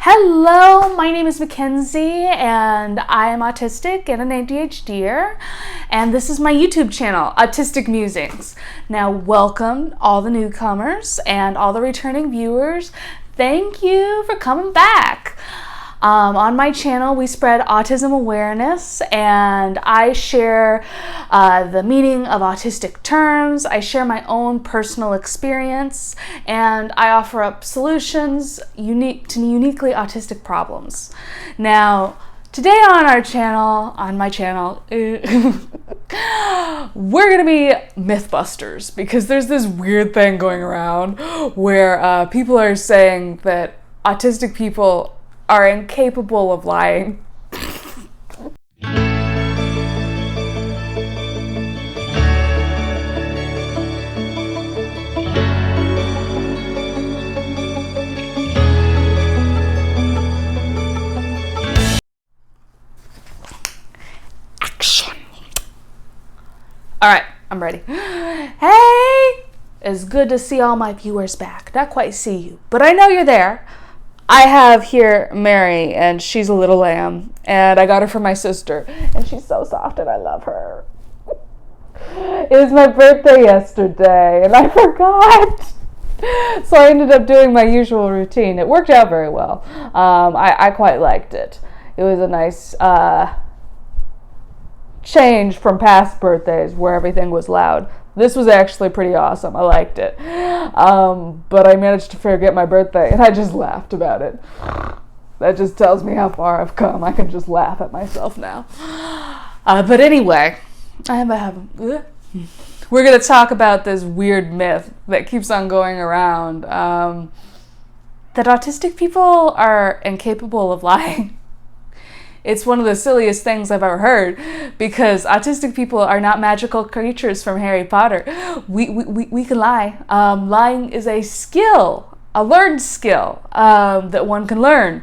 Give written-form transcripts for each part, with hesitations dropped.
Hello, my name is Mackenzie and I am autistic and an ADHDer, and this is my YouTube channel, Autistic Musings. Now, welcome all the newcomers and all the returning viewers. Thank you for coming back. On my channel, we spread autism awareness, and I share the meaning of autistic terms. I share my own personal experience, and I offer up solutions unique to uniquely autistic problems. Now, today on my channel, we're gonna be Mythbusters, because there's this weird thing going around where people are saying that autistic people are incapable of lying. Action. All right, I'm ready. Hey, it's good to see all my viewers back. Not quite see you, but I know you're there. I have here Mary, and she's a little lamb, and I got her from my sister, and she's so soft, and I love her. It was my birthday yesterday, and I forgot. So I ended up doing my usual routine. It worked out very well. I quite liked it. It was a nice change from past birthdays where everything was loud. This was actually pretty awesome. I liked it. But I managed to forget my birthday, and I just laughed about it. That just tells me how far I've come. I can just laugh at myself now. But anyway, we're going to talk about this weird myth that keeps on going around, that autistic people are incapable of lying. It's one of the silliest things I've ever heard, because autistic people are not magical creatures from Harry Potter. We can lie. Lying is a skill, a learned skill that one can learn.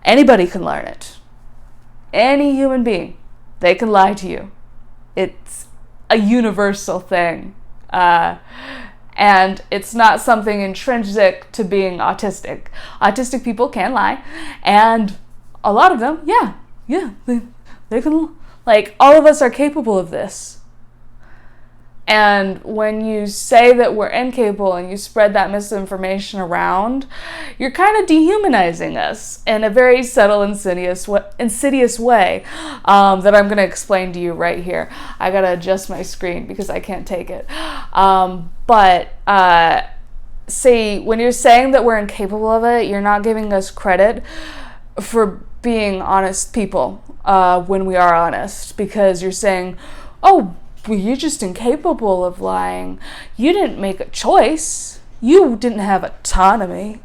Anybody can learn it. Any human being, they can lie to you. It's a universal thing. And it's not something intrinsic to being autistic. Autistic people can lie, and a lot of them, they can, like, all of us are capable of this. And when you say that we're incapable and you spread that misinformation around, you're kind of dehumanizing us in a very subtle, insidious way that I'm going to explain to you right here. I got to adjust my screen because I can't take it. See, when you're saying that we're incapable of it, you're not giving us credit for being honest people when we are honest, because you're saying, oh, well, you're just incapable of lying. You didn't make a choice. You didn't have autonomy.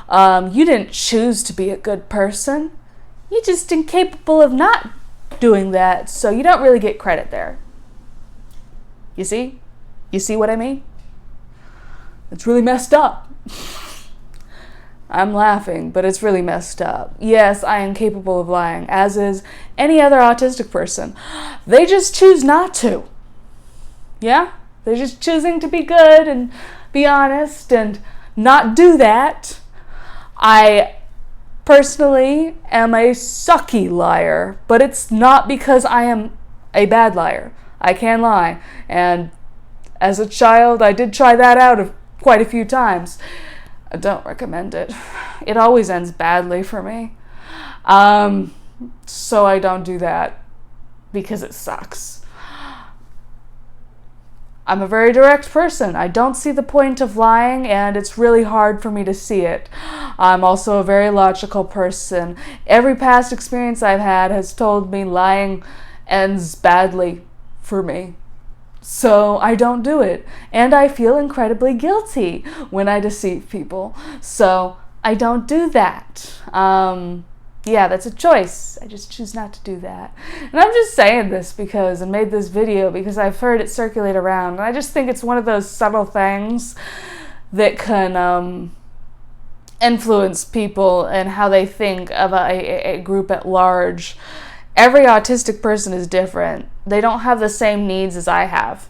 You didn't choose to be a good person. You're just incapable of not doing that, so you don't really get credit there. You see? You see what I mean? It's really messed up. I'm laughing, but it's really messed up. Yes, I am capable of lying, as is any other autistic person. They just choose not to. Yeah? They're just choosing to be good and be honest and not do that. I personally am a sucky liar, but it's not because I am a bad liar. I can lie, and as a child, I did try that out quite a few times. I don't recommend it. It always ends badly for me. So I don't do that because it sucks. I'm a very direct person. I don't see the point of lying, and it's really hard for me to see it. I'm also a very logical person. Every past experience I've had has told me lying ends badly for me. So I don't do it, and I feel incredibly guilty when I deceive people. So I don't do that. Yeah, that's a choice. I just choose not to do that. And I'm just saying this and made this video because I've heard it circulate around, and I just think it's one of those subtle things that can influence people and how they think of a group at large. Every autistic person is different. They don't have the same needs as I have,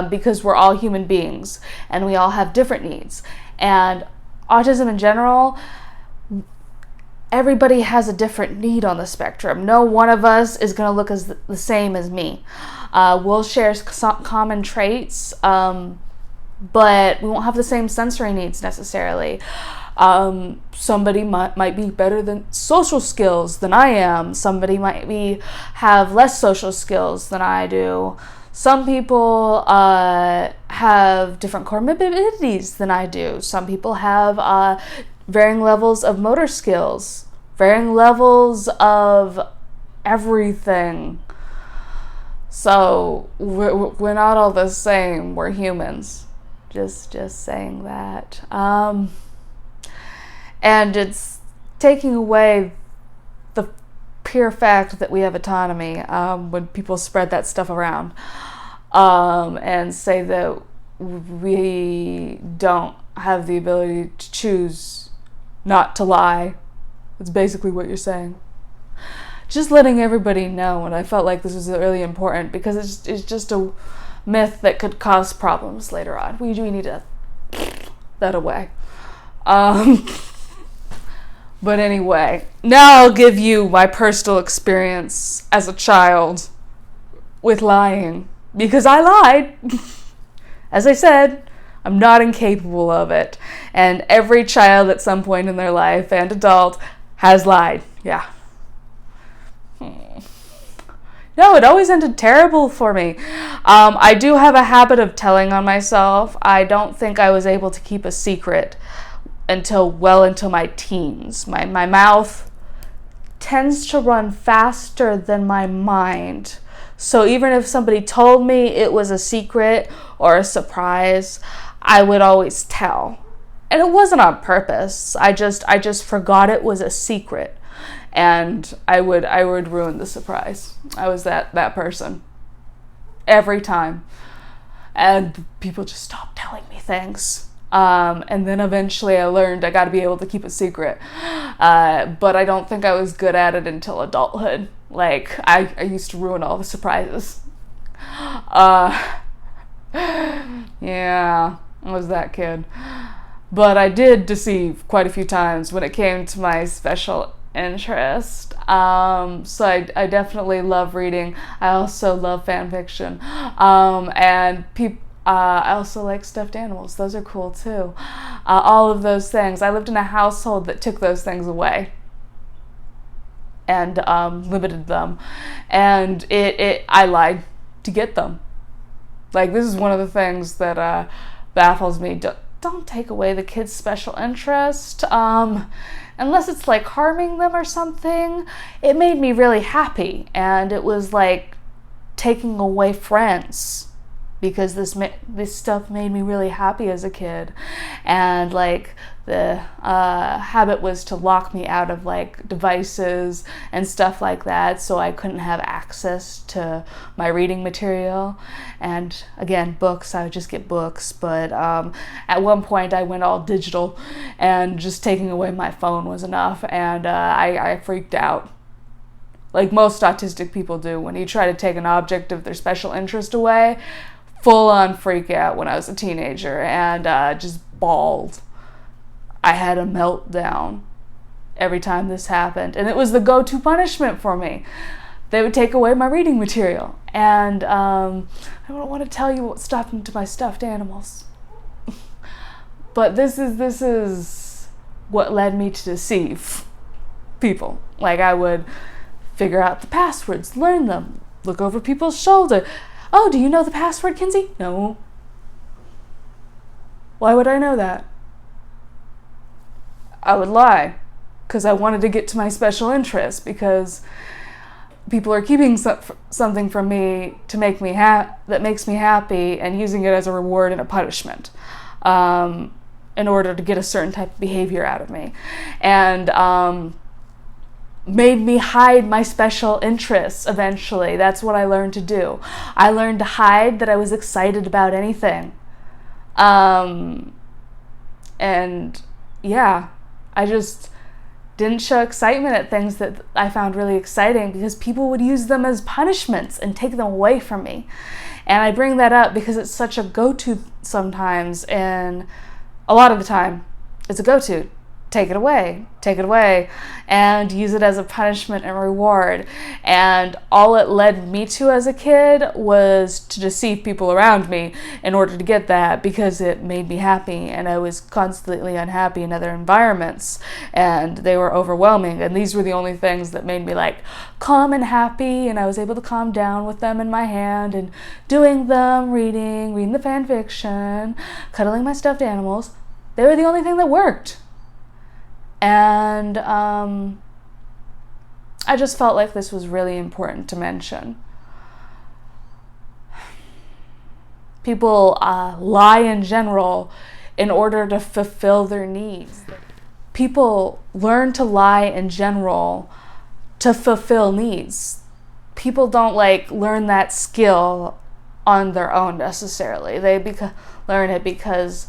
because we're all human beings and we all have different needs. And autism in general, everybody has a different need on the spectrum. No one of us is going to look as the same as me. We'll share common traits, but we won't have the same sensory needs necessarily. Somebody might be better than social skills than I am. Somebody might have less social skills than I do. Some people have different comorbidities than I do. Some people have varying levels of motor skills, varying levels of everything. So we're not all the same. We're humans. Just saying that. And it's taking away the pure fact that we have autonomy when people spread that stuff around and say that we don't have the ability to choose not to lie. That's basically what you're saying. Just letting everybody know, and I felt like this was really important because it's just a myth that could cause problems later on. We need to that away. But anyway, now I'll give you my personal experience as a child with lying, because I lied. As I said, I'm not incapable of it, and every child at some point in their life and adult has lied. Yeah. No, it always ended terrible for me. I do have a habit of telling on myself. I don't think I was able to keep a secret until well into my teens. My mouth tends to run faster than my mind. So even if somebody told me it was a secret or a surprise, I would always tell. And it wasn't on purpose. I just forgot it was a secret. And I would ruin the surprise. I was that person. Every time. And people just stopped telling me things. And then eventually I learned I got to be able to keep a secret. But I don't think I was good at it until adulthood. Like, I used to ruin all the surprises. Yeah, I was that kid. But I did deceive quite a few times when it came to my special interest. So I definitely love reading. I also love fan fiction. And I also like stuffed animals. Those are cool too. All of those things. I lived in a household that took those things away and limited them. And I lied to get them. Like, this is one of the things that baffles me. Don't take away the kids' special interest. Unless it's like harming them or something. It made me really happy. And it was like taking away friends. Because this stuff made me really happy as a kid. And like the habit was to lock me out of like devices and stuff like that, so I couldn't have access to my reading material. And again, books, I would just get books. But at one point I went all digital, and just taking away my phone was enough. And I freaked out. Like most autistic people do when you try to take an object of their special interest away. Full on freak out when I was a teenager, and just bawled. I had a meltdown every time this happened, and it was the go-to punishment for me. They would take away my reading material, and I don't want to tell you what happened to my stuffed animals. But this is what led me to deceive people. Like, I would figure out the passwords, learn them, look over people's shoulder. Oh, do you know the password, Kinsey? No. Why would I know that? I would lie, because I wanted to get to my special interest, because people are keeping something from me to make me that makes me happy, and using it as a reward and a punishment in order to get a certain type of behavior out of me. And made me hide my special interests eventually. That's what I learned to do. I learned to hide that I was excited about anything. And yeah, I just didn't show excitement at things that I found really exciting, because people would use them as punishments and take them away from me. And I bring that up because it's such a go-to sometimes, and a lot of the time it's a go-to. take it away, and use it as a punishment and reward. And all it led me to as a kid was to deceive people around me in order to get that, because it made me happy, and I was constantly unhappy in other environments, and they were overwhelming, and these were the only things that made me like calm and happy, and I was able to calm down with them in my hand and doing them, reading the fan fiction, cuddling my stuffed animals. They were the only thing that worked. And I just felt like this was really important to mention. People lie in general in order to fulfill their needs. People learn to lie in general to fulfill needs. People don't like learn that skill on their own necessarily. They learn it because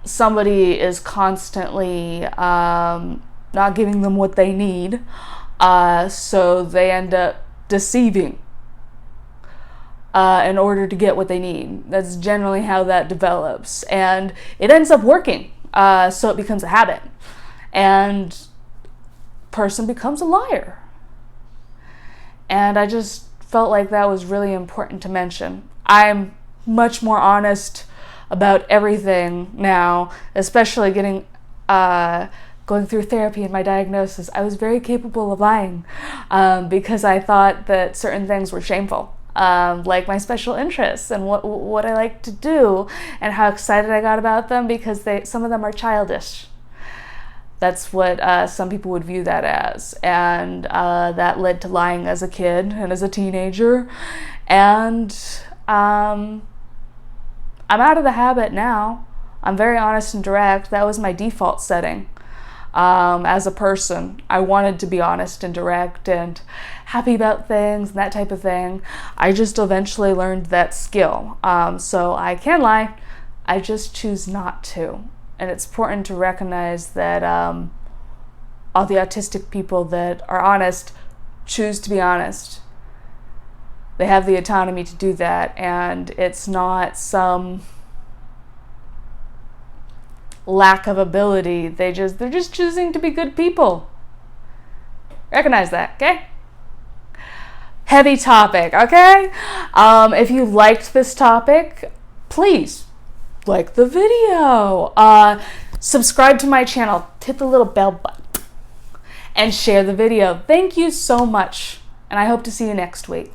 somebody is constantly not giving them what they need, so they end up deceiving in order to get what they need. That's generally how that develops, and it ends up working, so it becomes a habit, and person becomes a liar. And I just felt like that was really important to mention. I'm much more honest about everything now, especially going through therapy and my diagnosis. I was very capable of lying because I thought that certain things were shameful, like my special interests and what I like to do and how excited I got about them, because some of them are childish. That's what some people would view that as, and that led to lying as a kid and as a teenager, and I'm out of the habit now. I'm very honest and direct. That was my default setting. As a person, I wanted to be honest and direct and happy about things and that type of thing. I just eventually learned that skill. So I can lie, I just choose not to. And it's important to recognize that all the autistic people that are honest choose to be honest. They have the autonomy to do that, and it's not some lack of ability. They're just choosing to be good people. Recognize that, okay? Heavy topic, okay? If you liked this topic, please like the video. Subscribe to my channel, hit the little bell button, and share the video. Thank you so much, and I hope to see you next week.